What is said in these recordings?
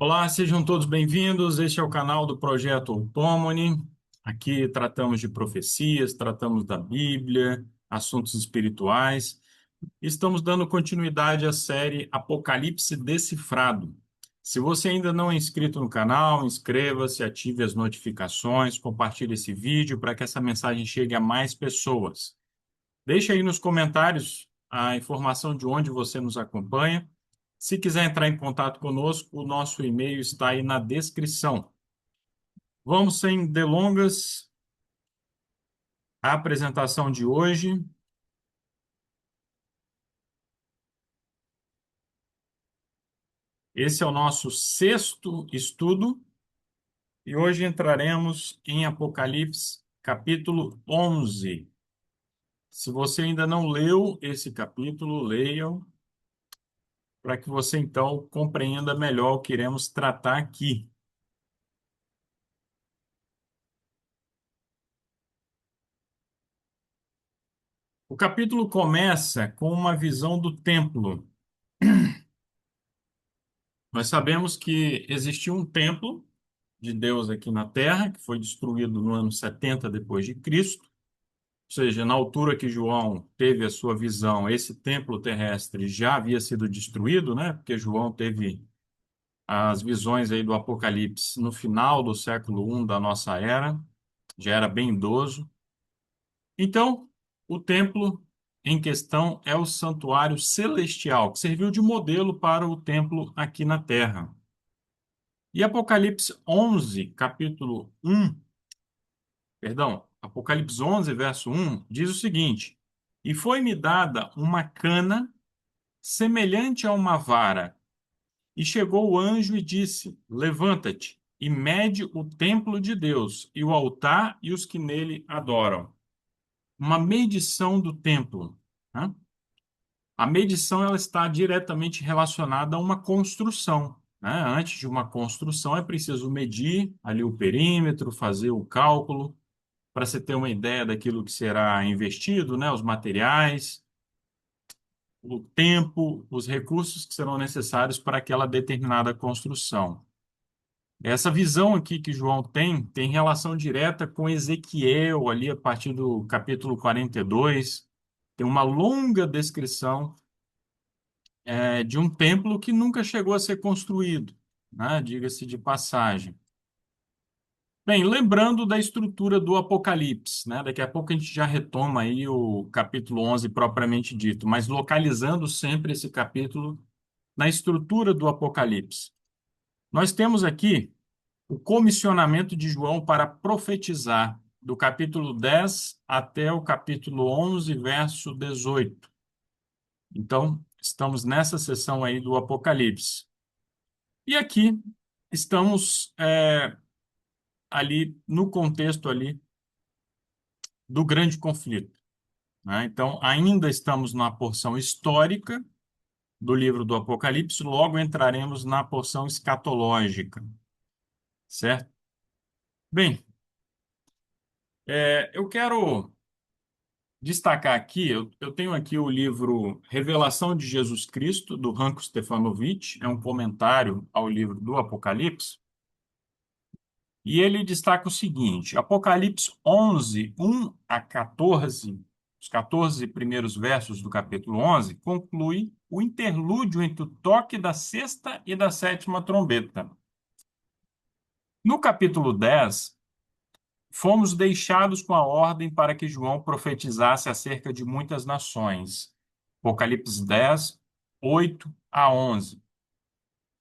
Olá, sejam todos bem-vindos. Este é o canal do Projeto Autômone. Aqui tratamos de profecias, tratamos da Bíblia, assuntos espirituais. Estamos dando continuidade à série Apocalipse Decifrado. Se você ainda não é inscrito no canal, inscreva-se, ative as notificações, compartilhe esse vídeo para que essa mensagem chegue a mais pessoas. Deixe aí nos comentários a informação de onde você nos acompanha. Se quiser entrar em contato conosco, o nosso e-mail está aí na descrição. Vamos sem delongas à apresentação de hoje. Esse é o nosso sexto estudo e hoje entraremos em Apocalipse, capítulo 11. Se você ainda não leu esse capítulo, leia-o para que você então compreenda melhor o que iremos tratar aqui. O capítulo começa com uma visão do templo. Nós sabemos que existia um templo de Deus aqui na Terra, que foi destruído no ano 70 depois de Cristo. Ou seja, na altura que João teve a sua visão, esse templo terrestre já havia sido destruído, né? Porque João teve as visões aí do Apocalipse no final do século I da nossa era, já era bem idoso. Então, o templo em questão é o santuário celestial, que serviu de modelo para o templo aqui na Terra. E Apocalipse 11, capítulo 1, perdão, Apocalipse 11, verso 1, diz o seguinte: E foi-me dada uma cana semelhante a uma vara, e chegou o anjo e disse: Levanta-te e mede o templo de Deus, e o altar e os que nele adoram. Uma medição do templo, né? A medição ela está diretamente relacionada a uma construção, né? Antes de uma construção é preciso medir ali o perímetro, fazer o cálculo para você ter uma ideia daquilo que será investido, né? Os materiais, o tempo, os recursos que serão necessários para aquela determinada construção. Essa visão aqui que João tem relação direta com Ezequiel, ali a partir do capítulo 42, tem uma longa descrição de um templo que nunca chegou a ser construído, né? Diga-se de passagem. Bem, lembrando da estrutura do Apocalipse, né? Daqui a pouco a gente já retoma aí o capítulo 11 propriamente dito, mas localizando sempre esse capítulo na estrutura do Apocalipse. Nós temos aqui o comissionamento de João para profetizar, do capítulo 10 até o capítulo 11, verso 18. Então, estamos nessa seção aí do Apocalipse. E aqui estamos ali no contexto ali do grande conflito, né? Então, ainda estamos na porção histórica do livro do Apocalipse, logo entraremos na porção escatológica, certo? Bem, eu quero destacar aqui, eu tenho aqui o livro Revelação de Jesus Cristo, do Ranko Stefanovic, é um comentário ao livro do Apocalipse, e ele destaca o seguinte: Apocalipse 11, 1 a 14, os 14 primeiros versos do capítulo 11, conclui o interlúdio entre o toque da sexta e da sétima trombeta. No capítulo 10, fomos deixados com a ordem para que João profetizasse acerca de muitas nações. Apocalipse 10, 8 a 11.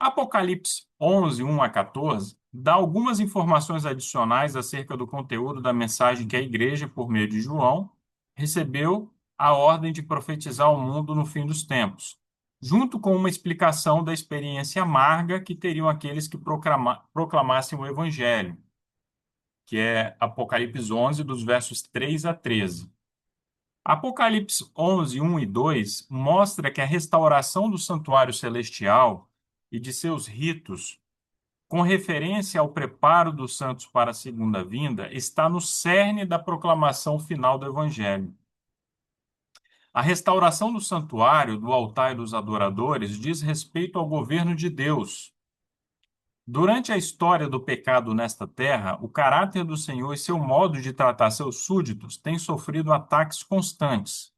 Apocalipse 11, 1 a 14, dá algumas informações adicionais acerca do conteúdo da mensagem que a igreja, por meio de João, recebeu a ordem de profetizar ao mundo no fim dos tempos, junto com uma explicação da experiência amarga que teriam aqueles que proclamassem o evangelho, que é Apocalipse 11, dos versos 3 a 13. Apocalipse 11, 1 e 2 mostra que a restauração do santuário celestial e de seus ritos, com referência ao preparo dos santos para a segunda vinda, está no cerne da proclamação final do Evangelho. A restauração do santuário, do altar e dos adoradores diz respeito ao governo de Deus, Durante a história do pecado nesta terra, o caráter do Senhor e seu modo de tratar seus súditos têm sofrido ataques constantes.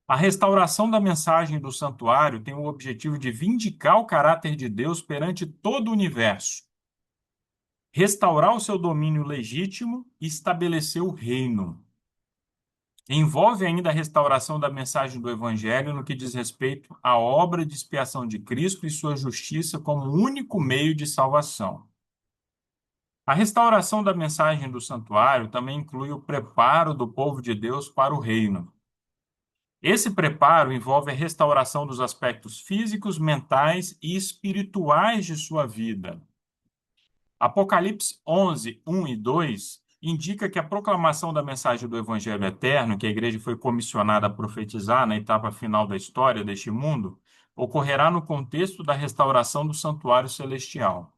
A restauração da mensagem do santuário tem o objetivo de vindicar o caráter de Deus perante todo o universo, restaurar o seu domínio legítimo e estabelecer o reino. Envolve ainda a restauração da mensagem do Evangelho no que diz respeito à obra de expiação de Cristo e sua justiça como único meio de salvação. A restauração da mensagem do santuário também inclui o preparo do povo de Deus para o reino. Esse preparo envolve a restauração dos aspectos físicos, mentais e espirituais de sua vida. Apocalipse 11, 1 e 2 indica que a proclamação da mensagem do Evangelho eterno, que a igreja foi comissionada a profetizar na etapa final da história deste mundo, ocorrerá no contexto da restauração do santuário celestial.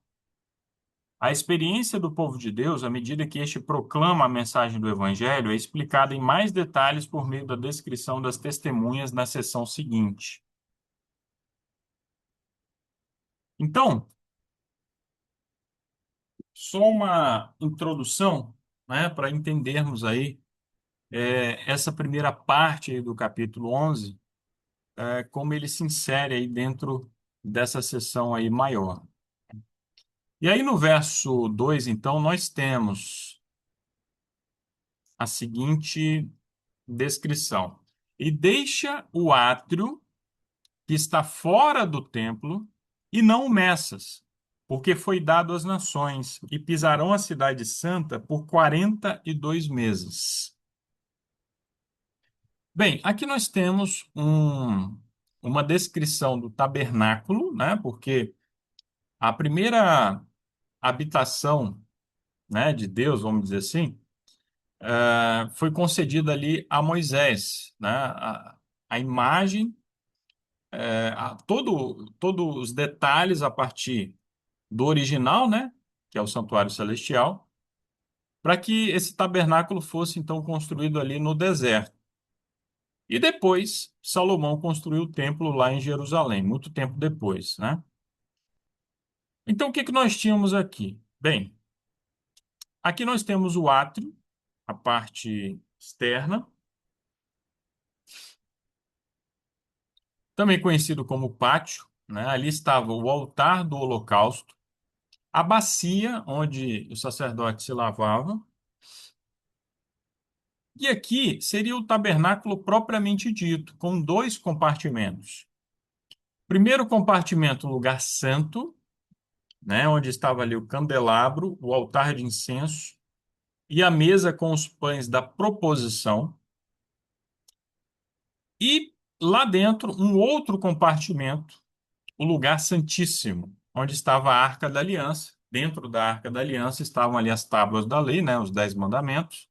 A experiência do povo de Deus, à medida que este proclama a mensagem do Evangelho, é explicada em mais detalhes por meio da descrição das testemunhas na seção seguinte. Então, só uma introdução, né, para entendermos aí essa primeira parte aí do capítulo 11, como ele se insere aí dentro dessa seção aí maior. E aí no verso 2, então, nós temos a seguinte descrição: E deixa o átrio que está fora do templo e não o meças, porque foi dado às nações, e pisarão a cidade santa por 42 meses. Bem, aqui nós temos uma descrição do tabernáculo, né? Porque a primeira habitação, né, de Deus, vamos dizer assim, foi concedida ali a Moisés, né? A imagem, todos os detalhes a partir do original, né? Que é o santuário celestial, para que esse tabernáculo fosse então construído ali no deserto. E depois, Salomão construiu o templo lá em Jerusalém, muito tempo depois, né? Então, o que que nós tínhamos aqui? Bem, aqui nós temos o átrio, a parte externa, também conhecido como pátio, né? Ali estava o altar do holocausto, a bacia onde o sacerdote se lavava, e aqui seria o tabernáculo propriamente dito, com dois compartimentos. Primeiro compartimento, o lugar santo, né? Onde estava ali o candelabro, o altar de incenso e a mesa com os pães da proposição. E lá dentro, um outro compartimento, o lugar santíssimo, onde estava a Arca da Aliança. Dentro da Arca da Aliança estavam ali as tábuas da lei, né, os 10 mandamentos,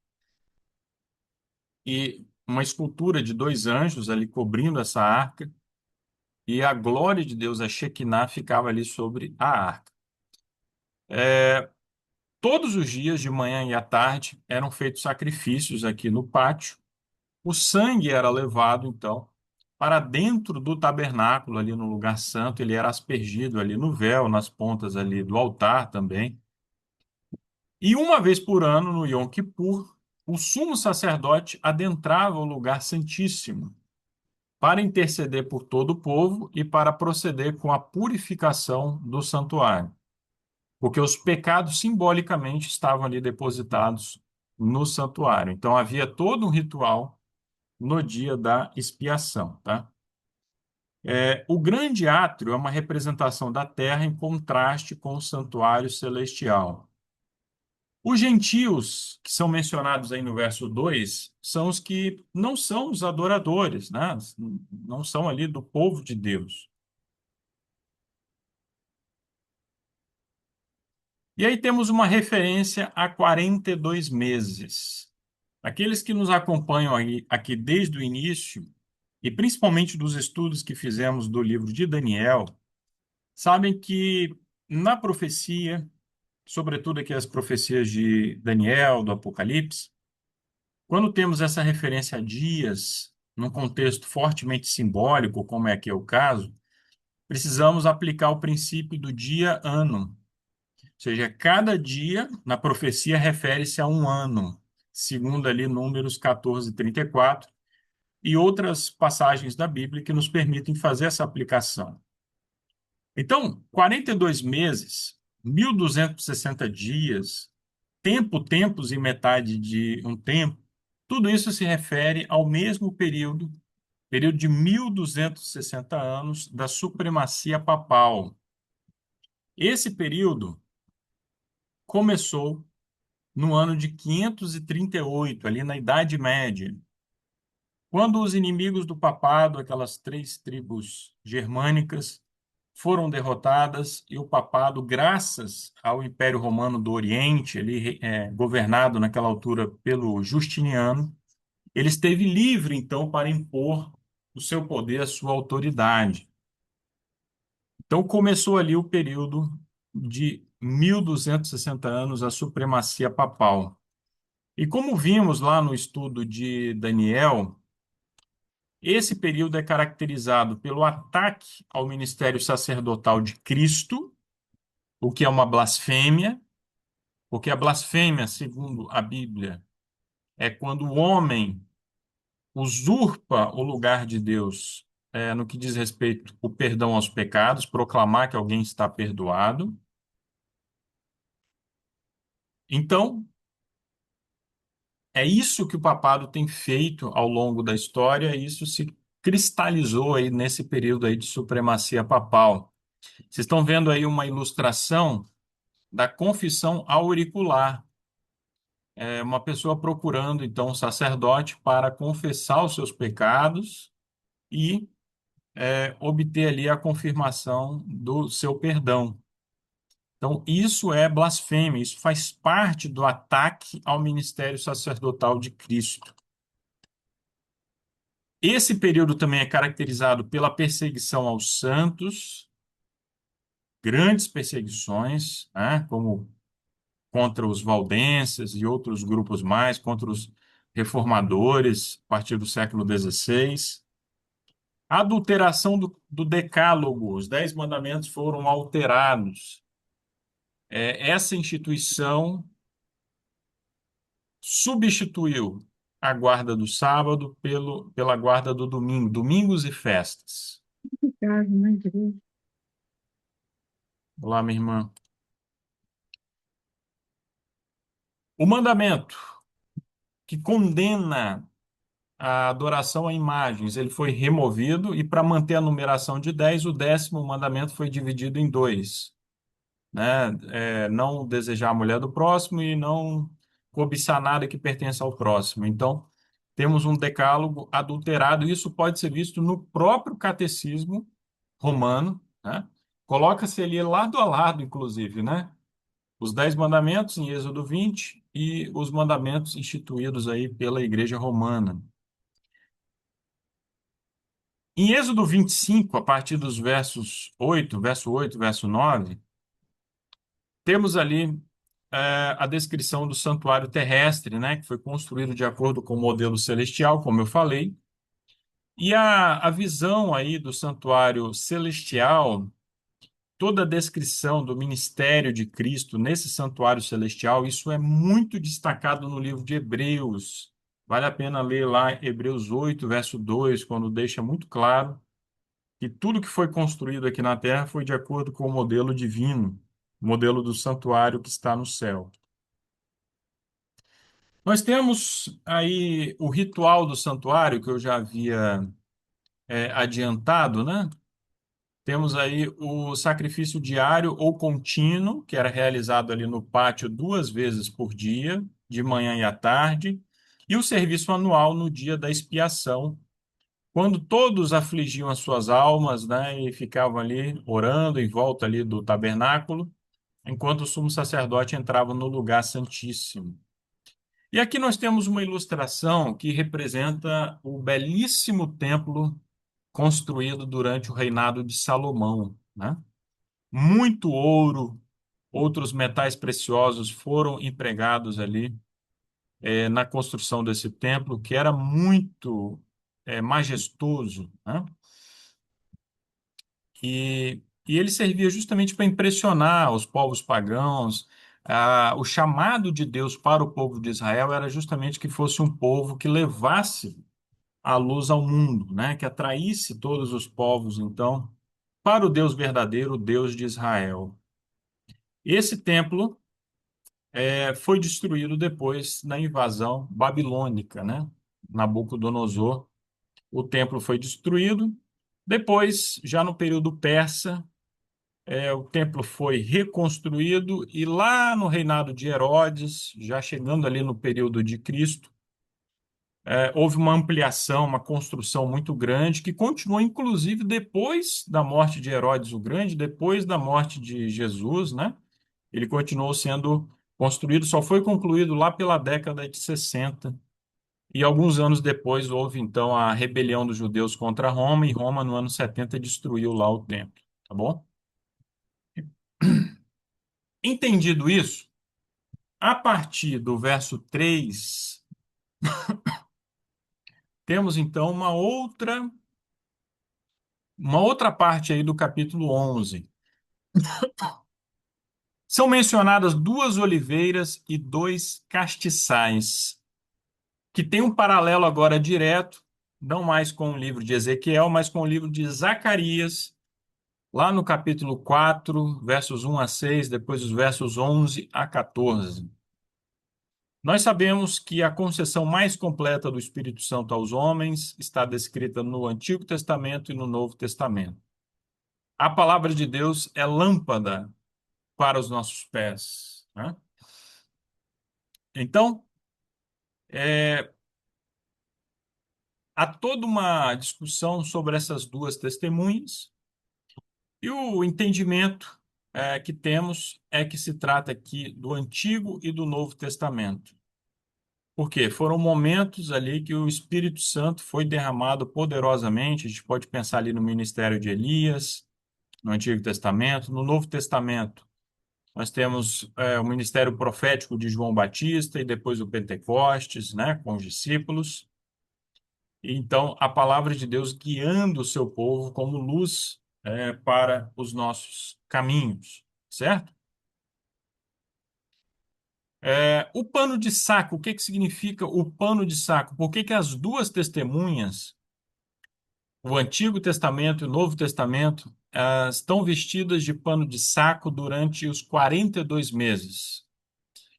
e uma escultura de dois anjos ali cobrindo essa arca, e a glória de Deus, a Shekinah, ficava ali sobre a arca. Todos os dias, de manhã e à tarde, eram feitos sacrifícios aqui no pátio. O sangue era levado, então, para dentro do tabernáculo, ali no lugar santo, ele era aspergido ali no véu, nas pontas ali do altar também. E uma vez por ano, no Yom Kippur, o sumo sacerdote adentrava o lugar santíssimo para interceder por todo o povo e para proceder com a purificação do santuário, porque os pecados simbolicamente estavam ali depositados no santuário. Então havia todo um ritual no dia da expiação, tá? O grande átrio é uma representação da terra em contraste com o santuário celestial. Os gentios, que são mencionados aí no verso 2, são os que não são os adoradores, né? Não são ali do povo de Deus. E aí temos uma referência a 42 meses. Aqueles que nos acompanham aqui desde o início, e principalmente dos estudos que fizemos do livro de Daniel, sabem que na profecia, sobretudo aqui as profecias de Daniel, do Apocalipse, quando temos essa referência a dias, num contexto fortemente simbólico, como é aqui o caso, precisamos aplicar o princípio do dia-ano. seja, cada dia na profecia refere-se a um ano, segundo ali Números 14, 34, e outras passagens da Bíblia que nos permitem fazer essa aplicação. Então, 42 meses, 1.260 dias, tempos e metade de um tempo, tudo isso se refere ao mesmo período de 1.260 anos da supremacia papal. Esse período começou no ano de 538, ali na Idade Média, quando os inimigos do papado, aquelas três tribos germânicas, foram derrotadas e o papado, graças ao Império Romano do Oriente, ali, governado naquela altura pelo Justiniano, ele esteve livre, então, para impor o seu poder, a sua autoridade. Então, começou ali o período de 1.260 anos, a supremacia papal. E como vimos lá no estudo de Daniel, esse período é caracterizado pelo ataque ao ministério sacerdotal de Cristo, o que é uma blasfêmia, porque a blasfêmia, segundo a Bíblia, é quando o homem usurpa o lugar de Deus, no que diz respeito ao perdão aos pecados, proclamar que alguém está perdoado. Então, é isso que o papado tem feito ao longo da história, e isso se cristalizou aí nesse período aí de supremacia papal. Vocês estão vendo aí uma ilustração da confissão auricular. É uma pessoa procurando, então, um sacerdote para confessar os seus pecados e obter ali a confirmação do seu perdão. Então, isso é blasfêmia, isso faz parte do ataque ao ministério sacerdotal de Cristo. Esse período também é caracterizado pela perseguição aos santos, grandes perseguições, né, como contra os valdenses e outros grupos mais, contra os reformadores, a partir do século XVI. A adulteração do Decálogo, os 10 mandamentos foram alterados. Essa instituição substituiu a guarda do sábado pela guarda do domingo, domingos e festas. Casa na igreja. Olá, minha irmã. O mandamento que condena a adoração a imagens, ele foi removido e para manter a numeração de 10, o 10º mandamento foi dividido em dois, né? Não desejar a mulher do próximo e não cobiçar nada que pertença ao próximo. Então, temos um decálogo adulterado, e isso pode ser visto no próprio catecismo romano, né? Coloca-se ali lado a lado, inclusive, né? Os 10 mandamentos em Êxodo 20 e os mandamentos instituídos aí pela Igreja Romana. Em Êxodo 25, a partir dos verso 8, verso 9, temos ali a descrição do santuário terrestre, né, que foi construído de acordo com o modelo celestial, como eu falei, e a visão aí do santuário celestial, toda a descrição do ministério de Cristo nesse santuário celestial, isso é muito destacado no livro de Hebreus. Vale a pena ler lá Hebreus 8, verso 2, quando deixa muito claro que tudo que foi construído aqui na terra foi de acordo com o modelo divino, o modelo do santuário que está no céu. Nós temos aí o ritual do santuário, que eu já havia adiantado, né? Temos aí o sacrifício diário ou contínuo, que era realizado ali no pátio 2 vezes por dia, de manhã e à tarde, e o serviço anual no dia da expiação, quando todos afligiam as suas almas, né, e ficavam ali orando em volta ali do tabernáculo, enquanto o sumo sacerdote entrava no lugar santíssimo. E aqui nós temos uma ilustração que representa o belíssimo templo construído durante o reinado de Salomão, né? Muito ouro, outros metais preciosos foram empregados ali na construção desse templo, que era muito majestoso, né? E e ele servia justamente para impressionar os povos pagãos. O chamado de Deus para o povo de Israel era justamente que fosse um povo que levasse a luz ao mundo, né? Que atraísse todos os povos, então, para o Deus verdadeiro, o Deus de Israel. Esse templo foi destruído depois na invasão babilônica, né? Nabucodonosor, o templo foi destruído. Depois, já no período persa, o templo foi reconstruído e lá no reinado de Herodes, já chegando ali no período de Cristo, houve uma ampliação, uma construção muito grande que continuou, inclusive, depois da morte de Herodes o Grande, depois da morte de Jesus, né? Ele continuou sendo construído, só foi concluído lá pela década de 60. E alguns anos depois houve, então, a rebelião dos judeus contra Roma, e Roma, no ano 70, destruiu lá o templo. Tá bom? Entendido isso, a partir do verso 3, temos, então, uma outra parte aí do capítulo 11. São mencionadas duas oliveiras e dois castiçais, que tem um paralelo agora direto, não mais com o livro de Ezequiel, mas com o livro de Zacarias, lá no capítulo 4, versos 1 a 6, depois os versos 11 a 14. Nós sabemos que a concessão mais completa do Espírito Santo aos homens está descrita no Antigo Testamento e no Novo Testamento. A palavra de Deus é lâmpada para os nossos pés, né? Então, é, há toda uma discussão sobre essas duas testemunhas, e o entendimento que temos é que se trata aqui do Antigo e do Novo Testamento. Por quê? Foram momentos ali que o Espírito Santo foi derramado poderosamente. A gente pode pensar ali no ministério de Elias, no Antigo Testamento. No Novo Testamento, nós temos o ministério profético de João Batista e depois o Pentecostes, né, com os discípulos. Então, a palavra de Deus guiando o seu povo como luz para os nossos caminhos, certo? O pano de saco, o que que significa o pano de saco? Por que que as duas testemunhas, o Antigo Testamento e o Novo Testamento, estão vestidas de pano de saco durante os 42 meses?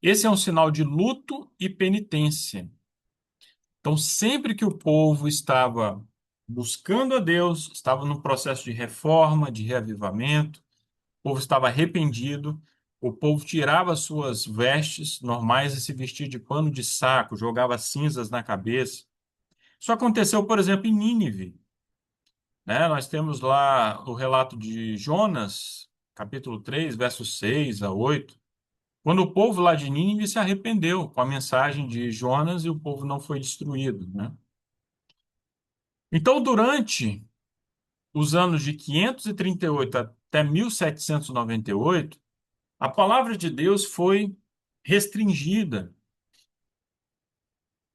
Esse é um sinal de luto e penitência. Então, sempre que o povo estava buscando a Deus, estava num processo de reforma, de reavivamento, o povo estava arrependido, o povo tirava suas vestes normais e se vestia de pano de saco, jogava cinzas na cabeça. Isso aconteceu, por exemplo, em Nínive, né? Nós temos lá o relato de Jonas, capítulo 3, versos 6 a 8, quando o povo lá de Nínive se arrependeu com a mensagem de Jonas e o povo não foi destruído, né? Então, durante os anos de 538 até 1798, a palavra de Deus foi restringida.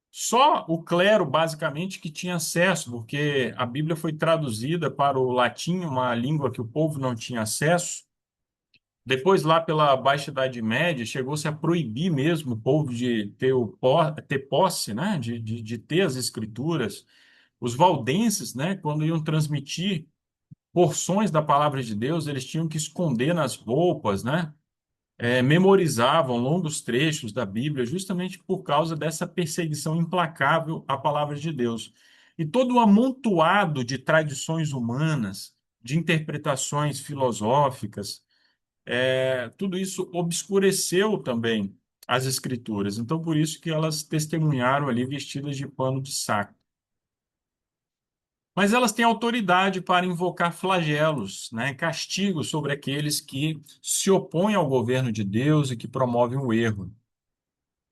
Só o clero, basicamente, que tinha acesso, porque a Bíblia foi traduzida para o latim, uma língua que o povo não tinha acesso. Depois, lá pela Baixa Idade Média, chegou-se a proibir mesmo o povo de ter posse, né? De ter as escrituras. Os valdenses, né? Quando iam transmitir porções da palavra de Deus, eles tinham que esconder nas roupas, né? Memorizavam longos trechos da Bíblia justamente por causa dessa perseguição implacável à palavra de Deus. E todo o amontoado de tradições humanas, de interpretações filosóficas, tudo isso obscureceu também as Escrituras. Então, por isso que elas testemunharam ali vestidas de pano de saco. Mas elas têm autoridade para invocar flagelos, né, castigos sobre aqueles que se opõem ao governo de Deus e que promovem o erro.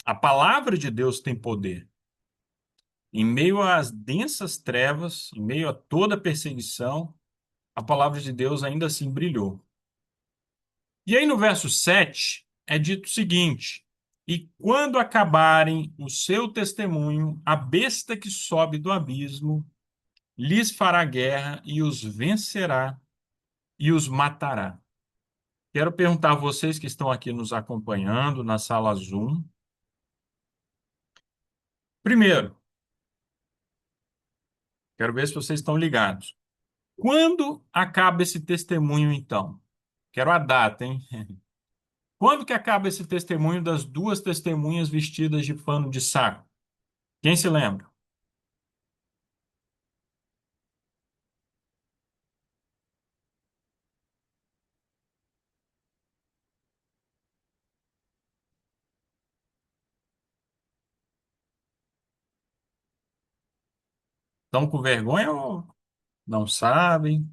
A palavra de Deus tem poder. Em meio às densas trevas, em meio a toda perseguição, a palavra de Deus ainda assim brilhou. E aí no verso 7 é dito o seguinte: E quando acabarem o seu testemunho, a besta que sobe do abismo lhes fará guerra e os vencerá, e os matará. Quero perguntar a vocês que estão aqui nos acompanhando na sala Zoom. Primeiro, quero ver se vocês estão ligados. Quando acaba esse testemunho, então? Quero a data, hein? Quando que acaba esse testemunho das duas testemunhas vestidas de pano de saco? Quem se lembra? Estão com vergonha ou não sabem?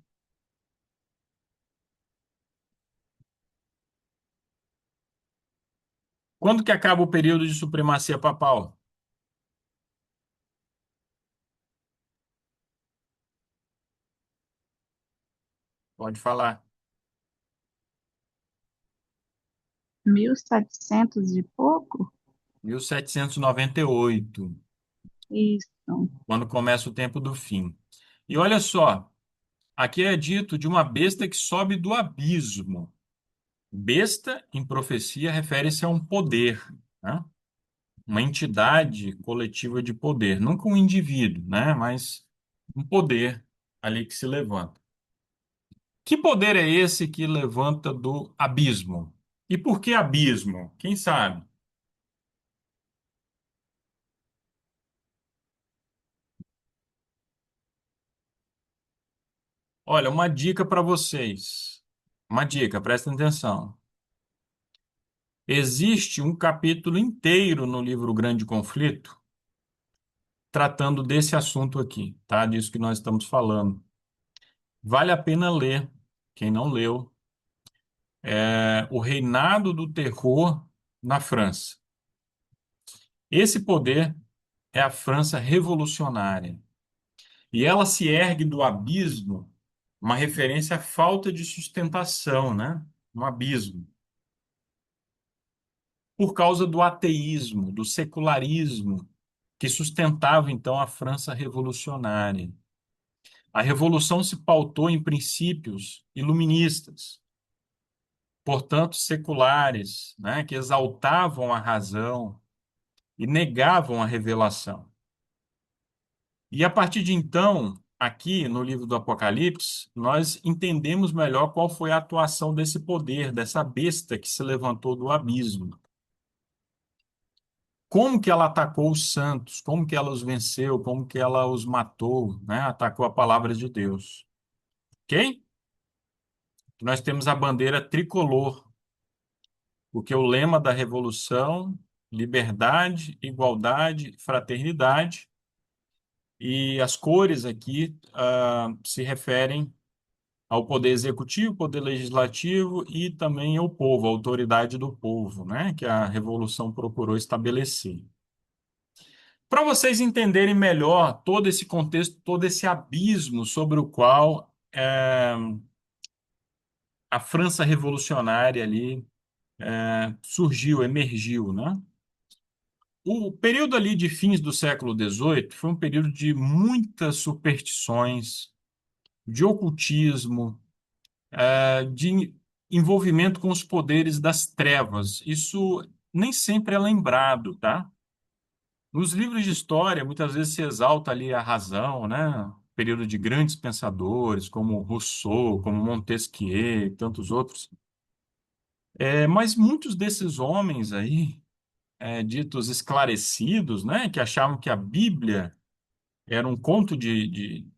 Quando que acaba o período de supremacia papal? Pode falar. 1700 e pouco? 1798, Isso. quando começa o tempo do fim. E olha só, aqui é dito de uma besta que sobe do abismo. Besta, em profecia, refere-se a um poder, né? Uma entidade coletiva de poder, nunca um indivíduo, né? Mas um poder ali que se levanta. Que poder é esse que levanta do abismo? E por que abismo? Quem sabe? Olha, uma dica para vocês. Uma dica, prestem atenção. Existe um capítulo inteiro no livro Grande Conflito tratando desse assunto aqui, tá? Disso que nós estamos falando. Vale a pena ler, quem não leu, O Reinado do Terror na França. Esse poder é a França revolucionária. E ela se ergue do abismo, uma referência à falta de sustentação, né? Um abismo. Por causa do ateísmo, do secularismo, que sustentava então a França revolucionária. A revolução se pautou em princípios iluministas, portanto seculares, né, que exaltavam a razão e negavam a revelação. E a partir de então, aqui no livro do Apocalipse, nós entendemos melhor qual foi a atuação desse poder, dessa besta que se levantou do abismo. Como que ela atacou os santos, como que ela os venceu, como que ela os matou, né? Atacou a palavra de Deus. Ok? Nós temos a bandeira tricolor, porque o lema da revolução, liberdade, igualdade, fraternidade, e as cores aqui se referem ao poder executivo, poder legislativo e também ao povo, a autoridade do povo, né? Que a revolução procurou estabelecer. Para vocês entenderem melhor todo esse contexto, todo esse abismo sobre o qual a França revolucionária ali surgiu, emergiu, né? O período ali de fins do século XVIII foi um período de muitas superstições, de ocultismo, de envolvimento com os poderes das trevas. Isso nem sempre é lembrado, tá? Nos livros de história, muitas vezes se exalta ali a razão, né? Período de grandes pensadores, como Rousseau, como Montesquieu e tantos outros. Mas muitos desses homens aí, ditos esclarecidos, né? Que achavam que a Bíblia era um conto de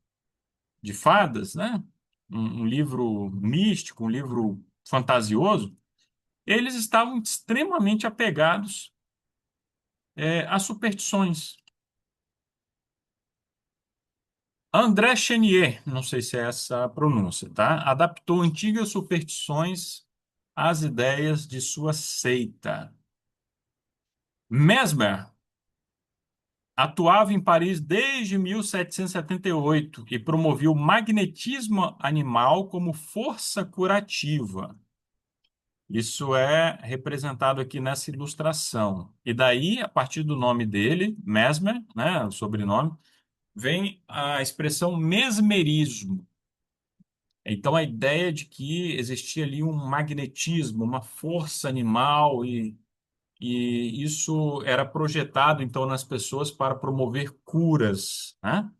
fadas, né? Um livro místico, um livro fantasioso, eles estavam extremamente apegados, a superstições. André Chenier, não sei se é essa a pronúncia, tá? Adaptou antigas superstições às ideias de sua seita. Mesmer atuava em Paris desde 1778 e promovia o magnetismo animal como força curativa. Isso é representado aqui nessa ilustração. E daí, a partir do nome dele, Mesmer, né, o sobrenome, vem a expressão mesmerismo. Então, a ideia de que existia ali um magnetismo, uma força animal, e isso era projetado, então, nas pessoas para promover curas, né?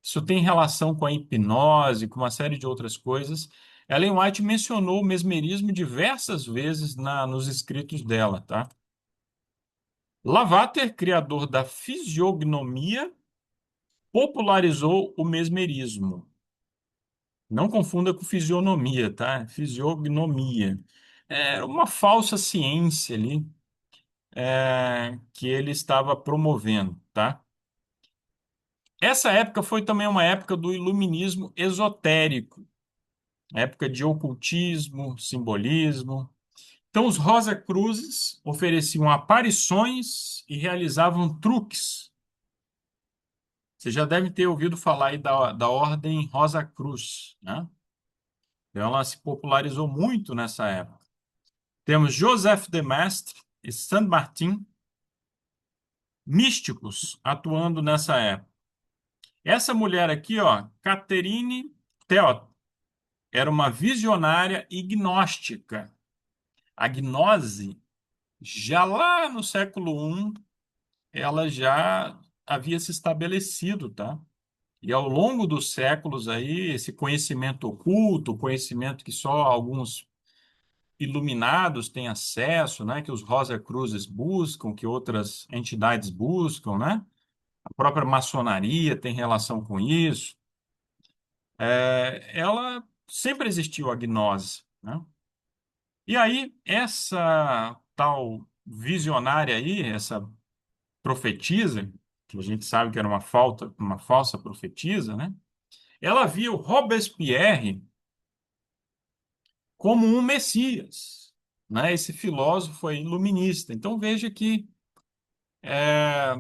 Isso tem relação com a hipnose, com uma série de outras coisas. Ellen White mencionou o mesmerismo diversas vezes nos escritos dela, tá? Lavater, criador da fisiognomia, popularizou o mesmerismo. Não confunda com fisionomia, tá? Fisiognomia. É uma falsa ciência ali, que ele estava promovendo, tá? Essa época foi também uma época do iluminismo esotérico, época de ocultismo, simbolismo. Então, os Rosa-Cruzes ofereciam aparições e realizavam truques. Você já deve ter ouvido falar aí da Ordem Rosa Cruz, né? Então, ela se popularizou muito nessa época. Temos Joseph de Maistre e Saint Martin, místicos, atuando nessa época. Essa mulher aqui, ó, Catherine Theot, era uma visionária e gnóstica. A gnose, já lá no século I, ela já havia se estabelecido, tá? E ao longo dos séculos aí, esse conhecimento oculto, conhecimento que só alguns iluminados têm acesso, né? Que os Rosa-Cruzes buscam, que outras entidades buscam, né? A própria maçonaria tem relação com isso. Ela sempre existiu a gnose, né? E aí, essa tal visionária aí, essa profetisa, que a gente sabe que era uma falsa profetisa, né? Ela via o Robespierre como um Messias, né? Esse filósofo aí iluminista. Então veja que é,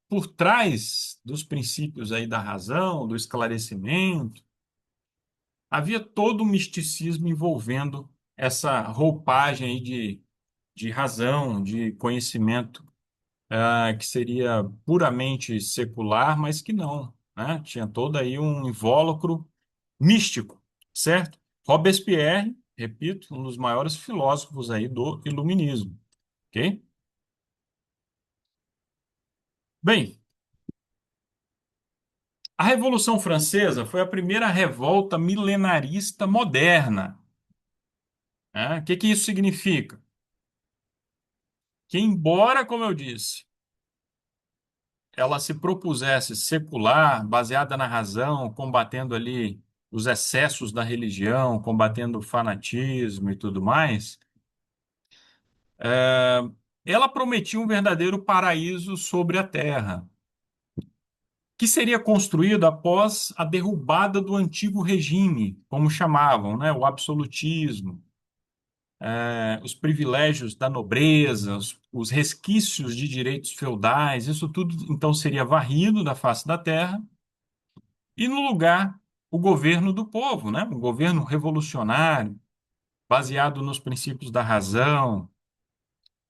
por trás dos princípios aí da razão, do esclarecimento, havia todo um misticismo envolvendo essa roupagem aí de razão, de conhecimento, que seria puramente secular, mas que não, né? Tinha todo aí um invólucro místico, certo? Robespierre, repito, um dos maiores filósofos aí do iluminismo, ok? Bem, a Revolução Francesa foi a primeira revolta milenarista moderna, né? O que que isso significa? Que embora, como eu disse, ela se propusesse secular, baseada na razão, combatendo ali os excessos da religião, combatendo o fanatismo e tudo mais, é, ela prometia um verdadeiro paraíso sobre a terra, que seria construído após a derrubada do antigo regime, como chamavam, né, o absolutismo, os privilégios da nobreza, os resquícios de direitos feudais, isso tudo então seria varrido da face da terra, e no lugar o governo do povo, né, um governo revolucionário, baseado nos princípios da razão,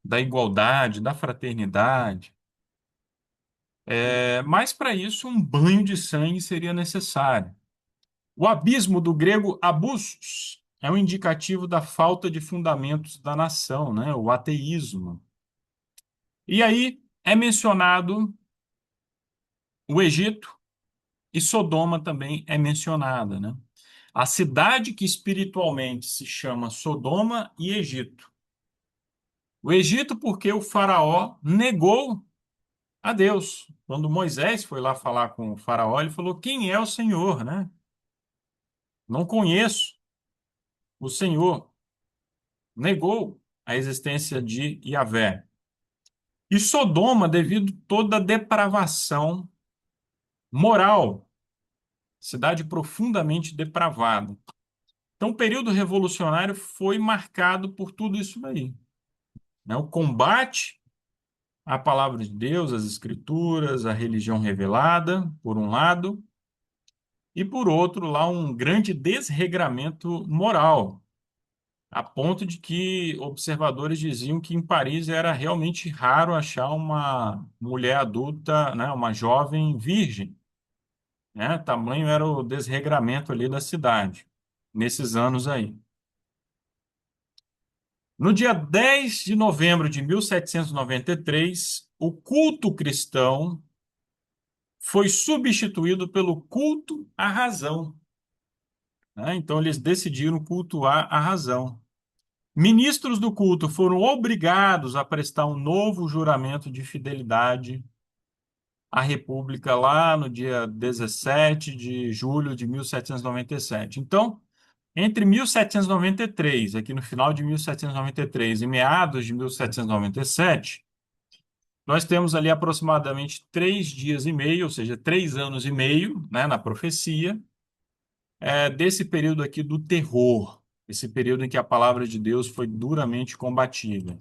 da igualdade, da fraternidade. Mas para isso, um banho de sangue seria necessário. O abismo do grego abusos é um indicativo da falta de fundamentos da nação, né? O ateísmo. E aí é mencionado o Egito e Sodoma também é mencionada, né? A cidade que espiritualmente se chama Sodoma e Egito. O Egito porque o faraó negou a Deus. Quando Moisés foi lá falar com o faraó, ele falou: "Quem é o Senhor, né? Não conheço o Senhor." Negou a existência de Yahvé. E Sodoma, devido a toda a depravação moral, cidade profundamente depravada. Então, o período revolucionário foi marcado por tudo isso daí, né? O combate à palavra de Deus, às escrituras, à religião revelada, por um lado, e por outro, lá um grande desregramento moral, a ponto de que observadores diziam que em Paris era realmente raro achar uma mulher adulta, né, uma jovem virgem, né? Tamanho era o desregramento ali da cidade. nesses anos aí. No dia 10 de novembro de 1793, o culto cristão foi substituído pelo culto à razão, né? Então, eles decidiram cultuar a razão. Ministros do culto foram obrigados a prestar um novo juramento de fidelidade à República lá no dia 17 de julho de 1797. Então, entre 1793, aqui no final de 1793 e meados de 1797, nós temos ali aproximadamente 3 dias e meio, ou seja, 3 anos e meio, né, na profecia, desse período aqui do terror, esse período em que a palavra de Deus foi duramente combatida.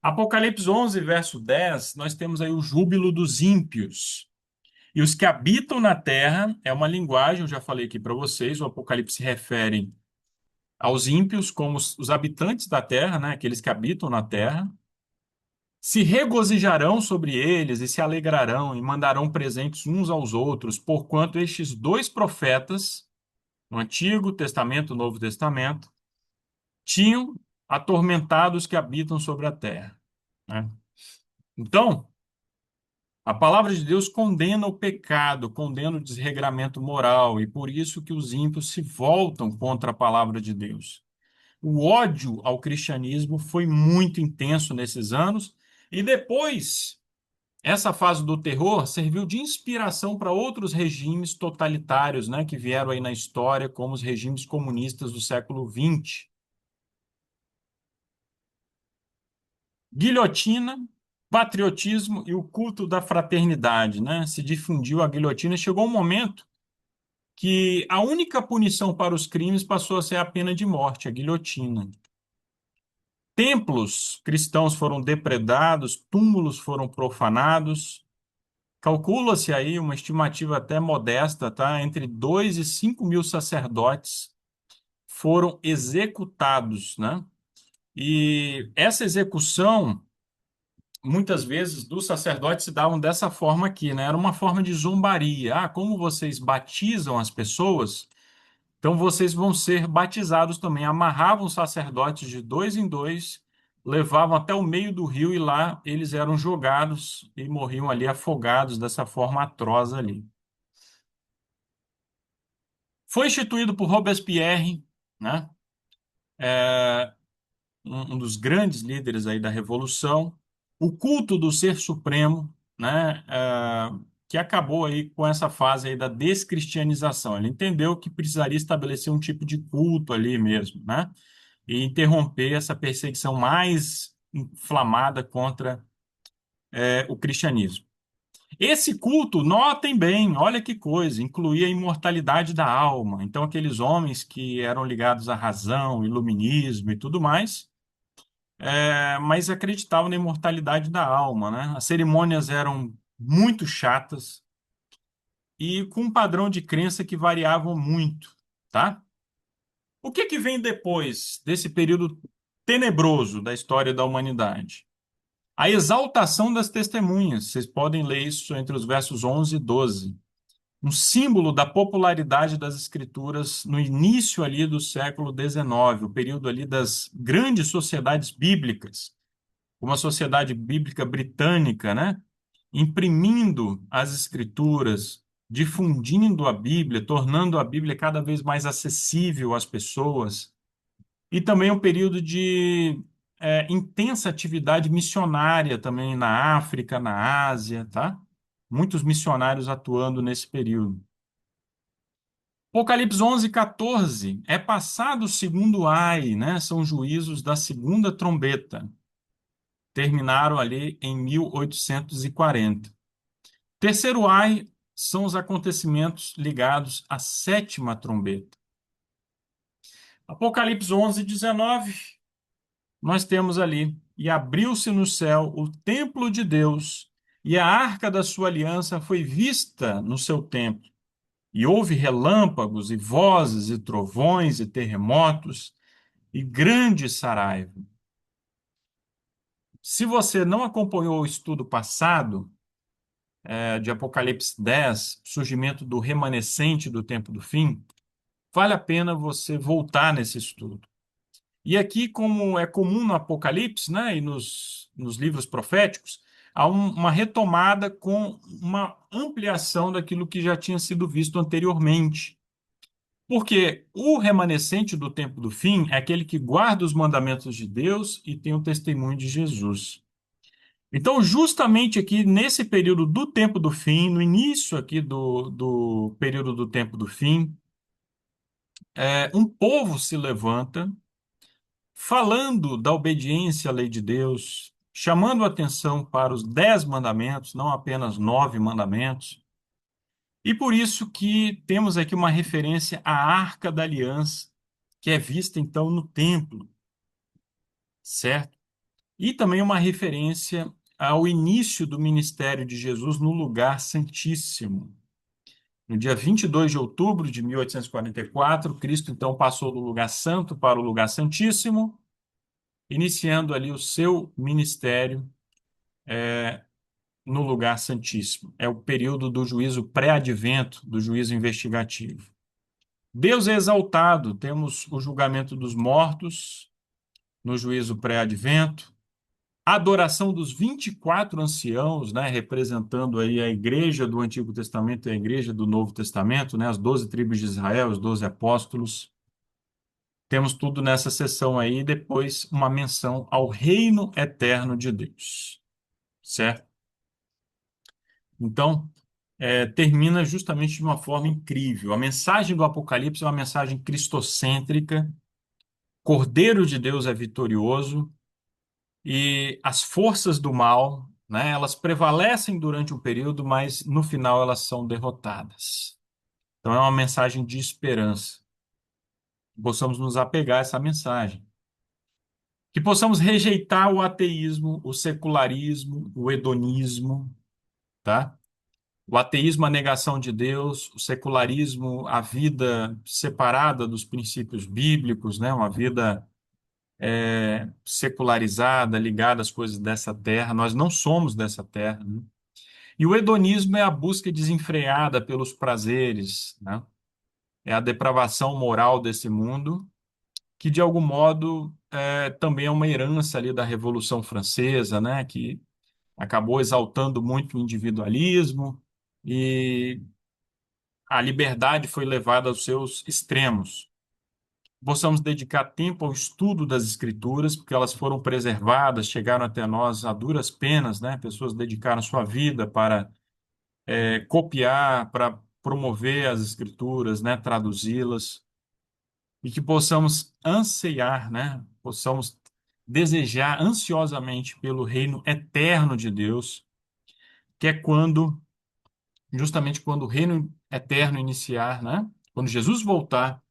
Apocalipse 11, verso 10, nós temos aí o júbilo dos ímpios. E os que habitam na terra, é uma linguagem, eu já falei aqui para vocês, o Apocalipse se refere aos ímpios como os habitantes da terra, né, aqueles que habitam na terra, se regozijarão sobre eles e se alegrarão e mandarão presentes uns aos outros, porquanto estes dois profetas, no Antigo Testamento e no Novo Testamento, tinham atormentado os que habitam sobre a terra, né? Então, a palavra de Deus condena o pecado, condena o desregramento moral, e por isso que os ímpios se voltam contra a palavra de Deus. O ódio ao cristianismo foi muito intenso nesses anos, e depois, essa fase do terror serviu de inspiração para outros regimes totalitários, né, que vieram aí na história, como os regimes comunistas do século XX. Guilhotina, patriotismo e o culto da fraternidade, né? Se difundiu a guilhotina, chegou um momento que a única punição para os crimes passou a ser a pena de morte, a guilhotina. Templos cristãos foram depredados, túmulos foram profanados. Calcula-se aí uma estimativa até modesta, tá? Entre 2 e 5 mil sacerdotes foram executados, né? E essa execução muitas vezes dos sacerdotes se davam dessa forma aqui, né? Era uma forma de zombaria. Ah, como vocês batizam as pessoas, então vocês vão ser batizados também. Amarravam os sacerdotes de dois em dois, levavam até o meio do rio e lá eles eram jogados e morriam ali afogados dessa forma atroz ali. Foi instituído por Robespierre, né? Um dos grandes líderes aí da Revolução, o culto do Ser Supremo, né, que acabou aí com essa fase aí da descristianização. Ele entendeu que precisaria estabelecer um tipo de culto ali mesmo, né, e interromper essa perseguição mais inflamada contra o cristianismo. Esse culto, notem bem, olha que coisa, incluía a imortalidade da alma. Então, aqueles homens que eram ligados à razão, iluminismo e tudo mais, mas acreditavam na imortalidade da alma, né? As cerimônias eram muito chatas e com um padrão de crença que variavam muito, tá? O que que vem depois desse período tenebroso da história da humanidade? A exaltação das testemunhas. Vocês podem ler isso entre os versos 11 e 12. Um símbolo da popularidade das escrituras no início ali do século XIX, o período ali das grandes sociedades bíblicas, uma sociedade bíblica britânica, né? Imprimindo as escrituras, difundindo a Bíblia, tornando a Bíblia cada vez mais acessível às pessoas. E também um período de intensa atividade missionária também na África, na Ásia, tá? Muitos missionários atuando nesse período. Apocalipse 11, 14. É passado o segundo ai, né? São juízos da segunda trombeta. Terminaram ali em 1840. Terceiro ai são os acontecimentos ligados à sétima trombeta. Apocalipse 11, 19, nós temos ali: e abriu-se no céu o templo de Deus, e a arca da sua aliança foi vista no seu templo. E houve relâmpagos, e vozes, e trovões, e terremotos, e grande saraiva. Se você não acompanhou o estudo passado, de Apocalipse 10, surgimento do remanescente do tempo do fim, vale a pena você voltar nesse estudo. E aqui, como é comum no Apocalipse, né, e nos livros proféticos, há uma retomada com uma ampliação daquilo que já tinha sido visto anteriormente. Porque o remanescente do tempo do fim é aquele que guarda os mandamentos de Deus e tem o testemunho de Jesus. Então, justamente aqui nesse período do tempo do fim, no início aqui do período do tempo do fim, um povo se levanta falando da obediência à lei de Deus, chamando a atenção para os 10 mandamentos, não apenas 9 mandamentos. E por isso que temos aqui uma referência à Arca da Aliança, que é vista então no templo, certo? E também uma referência ao início do ministério de Jesus no lugar santíssimo. No dia 22 de outubro de 1844, Cristo então passou do lugar santo para o lugar santíssimo, iniciando ali o seu ministério no lugar santíssimo. É o período do juízo pré-advento, do juízo investigativo. Deus é exaltado, temos o julgamento dos mortos no juízo pré-advento, a adoração dos 24 anciãos, né, representando aí a igreja do Antigo Testamento e a igreja do Novo Testamento, né, as 12 tribos de Israel, os 12 apóstolos. Temos tudo nessa sessão aí, e depois uma menção ao reino eterno de Deus, certo? Então, termina justamente de uma forma incrível. A mensagem do Apocalipse é uma mensagem cristocêntrica, Cordeiro de Deus é vitorioso, e as forças do mal, né, elas prevalecem durante um período, mas no final elas são derrotadas. Então é uma mensagem de esperança. Possamos nos apegar a essa mensagem. Que possamos rejeitar o ateísmo, o secularismo, o hedonismo, tá? O ateísmo, a negação de Deus, o secularismo, a vida separada dos princípios bíblicos, né? Uma vida secularizada, ligada às coisas dessa terra. Nós não somos dessa terra, né? E o hedonismo é a busca desenfreada pelos prazeres, né? É a depravação moral desse mundo, que de algum modo também é uma herança ali da Revolução Francesa, né? Que acabou exaltando muito o individualismo e a liberdade foi levada aos seus extremos. Possamos dedicar tempo ao estudo das Escrituras, porque elas foram preservadas, chegaram até nós a duras penas, né? Pessoas dedicaram sua vida para copiar, para promover as Escrituras, né? Traduzi-las, e que possamos anseiar, né? Possamos desejar ansiosamente pelo reino eterno de Deus, que é justamente quando o reino eterno iniciar, né? Quando Jesus voltar,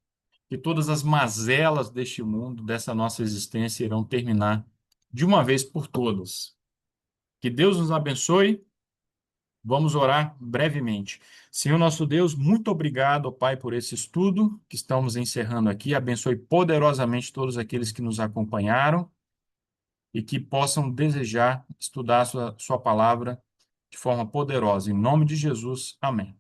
que todas as mazelas deste mundo, dessa nossa existência, irão terminar de uma vez por todas. Que Deus nos abençoe. Vamos orar brevemente. Senhor nosso Deus, muito obrigado, ó Pai, por esse estudo que estamos encerrando aqui. Abençoe poderosamente todos aqueles que nos acompanharam e que possam desejar estudar a sua palavra de forma poderosa. Em nome de Jesus, amém.